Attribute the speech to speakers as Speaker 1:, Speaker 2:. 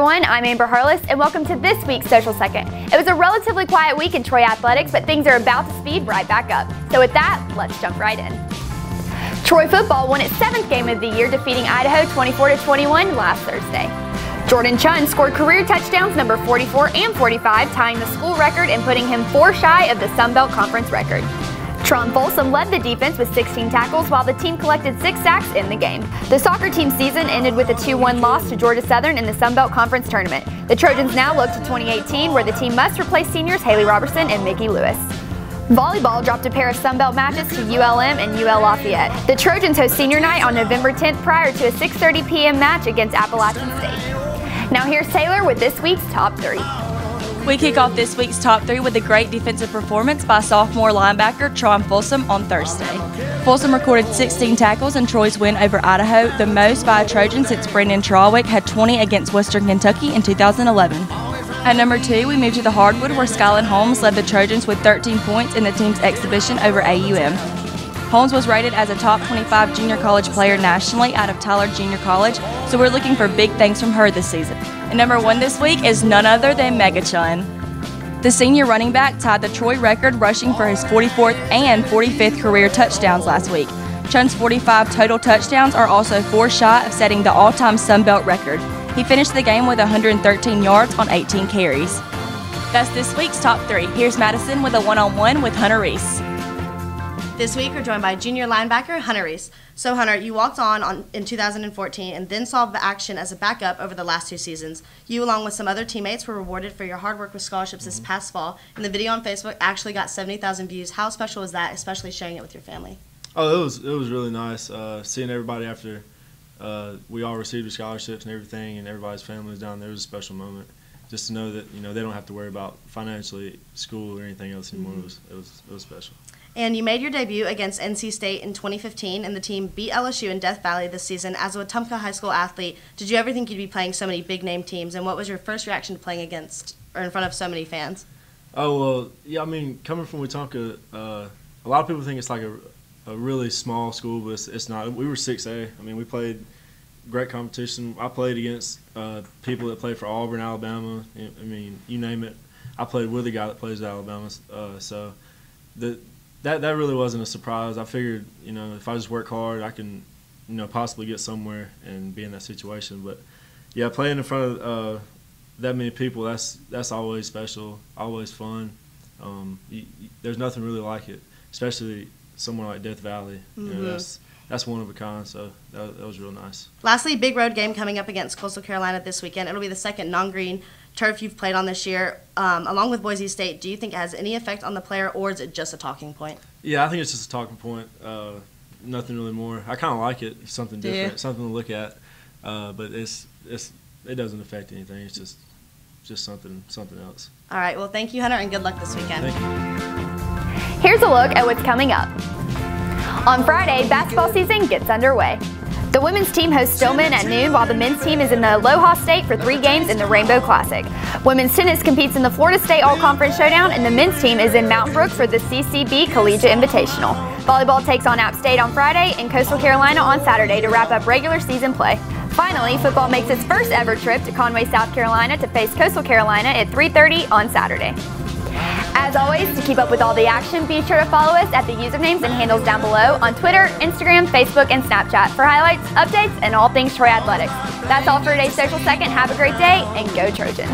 Speaker 1: everyone, I'm Amber Harless, and welcome to this week's Social Second. It was a relatively quiet week in Troy athletics, but things are about to speed right back up. So with that, let's jump right in. Troy football won its 7th game of the year, defeating Idaho 24-21 last Thursday. Jordan Chun scored career touchdowns number 44 and 45, tying the school record and putting him 4 shy of the Sun Belt Conference record. Tron Folsom led the defense with 16 tackles while the team collected 6 sacks in the game. The soccer team season ended with a 2-1 loss to Georgia Southern in the Sun Belt Conference tournament. The Trojans now look to 2018, where the team must replace seniors Haley Robertson and Mickey Lewis. Volleyball dropped a pair of Sun Belt matches to ULM and UL Lafayette. The Trojans host senior night on November 10th prior to a 6:30 p.m. match against Appalachian State. Now here's Taylor with this week's Top 3.
Speaker 2: We kick off this week's Top 3 with a great defensive performance by sophomore linebacker Tron Folsom on Thursday. Folsom recorded 16 tackles in Troy's win over Idaho, the most by a Trojan since Brandon Trawick had 20 against Western Kentucky in 2011. At number 2, we move to the hardwood, where Skyland Holmes led the Trojans with 13 points in the team's exhibition over AUM. Holmes was rated as a top 25 junior college player nationally out of Tyler Junior College, so we're looking for big things from her this season. And number 1 this week is none other than Mega Chun. The senior running back tied the Troy record, rushing for his 44th and 45th career touchdowns last week. Chun's 45 total touchdowns are also 4 shy of setting the all-time Sun Belt record. He finished the game with 113 yards on 18 carries. That's this week's Top 3. Here's Madison with a one-on-one with Hunter Reece.
Speaker 3: This week, we're joined by junior linebacker Hunter Reece. So, Hunter, you walked on in 2014 and then saw the action as a backup over the last 2 seasons. You, along with some other teammates, were rewarded for your hard work with scholarships this past fall, and the video on Facebook actually got 70,000 views. How special was that, especially sharing it with your family?
Speaker 4: Oh, it was really nice seeing everybody after we all received the scholarships and everything, and everybody's family was down there. It was a special moment. Just to know that they don't have to worry about financially school or anything else anymore. It was special.
Speaker 3: And you made your debut against NC State in 2015, and the team beat LSU in Death Valley this season. As a Wetumpka High School athlete, did you ever think you'd be playing so many big-name teams, and what was your first reaction to playing against or in front of so many fans?
Speaker 4: Oh, well, yeah, I mean, coming from Wetumpka, a lot of people think it's like a really small school, but it's not. We were 6A. I mean, we played great competition. I played against people that played for Auburn, Alabama. I mean, you name it. I played with a guy that plays at Alabama, so that really wasn't a surprise. I figured, if I just work hard, I can, possibly get somewhere and be in that situation. But yeah, playing in front of that many people, that's always special, always fun. There's nothing really like it, especially somewhere like Death Valley. That's one of a kind, so that was real nice.
Speaker 3: Lastly, big road game coming up against Coastal Carolina this weekend. It'll be the second non-green turf you've played on this year, along with Boise State. Do you think it has any effect on the player, or is it just a talking point?
Speaker 4: Yeah, I think it's just a talking point. Nothing really more. I kind of like it. It's something different, something to look at. But it doesn't affect anything. It's just something else.
Speaker 3: All right. Well, thank you, Hunter, and good luck this weekend.
Speaker 4: Thank you.
Speaker 1: Here's a look at what's coming up. On Friday, basketball season gets underway. The women's team hosts Stillman at noon, while the men's team is in the Aloha State for 3 games in the Rainbow Classic. Women's tennis competes in the Florida State All-Conference Showdown, and the men's team is in Mount Brook for the CCB Collegiate Invitational. Volleyball takes on App State on Friday and Coastal Carolina on Saturday to wrap up regular season play. Finally, football makes its first ever trip to Conway, South Carolina to face Coastal Carolina at 3:30 on Saturday. As always, to keep up with all the action, be sure to follow us at the usernames and handles down below on Twitter, Instagram, Facebook, and Snapchat for highlights, updates, and all things Troy athletics. That's all for today's Social Second. Have a great day, and go Trojans!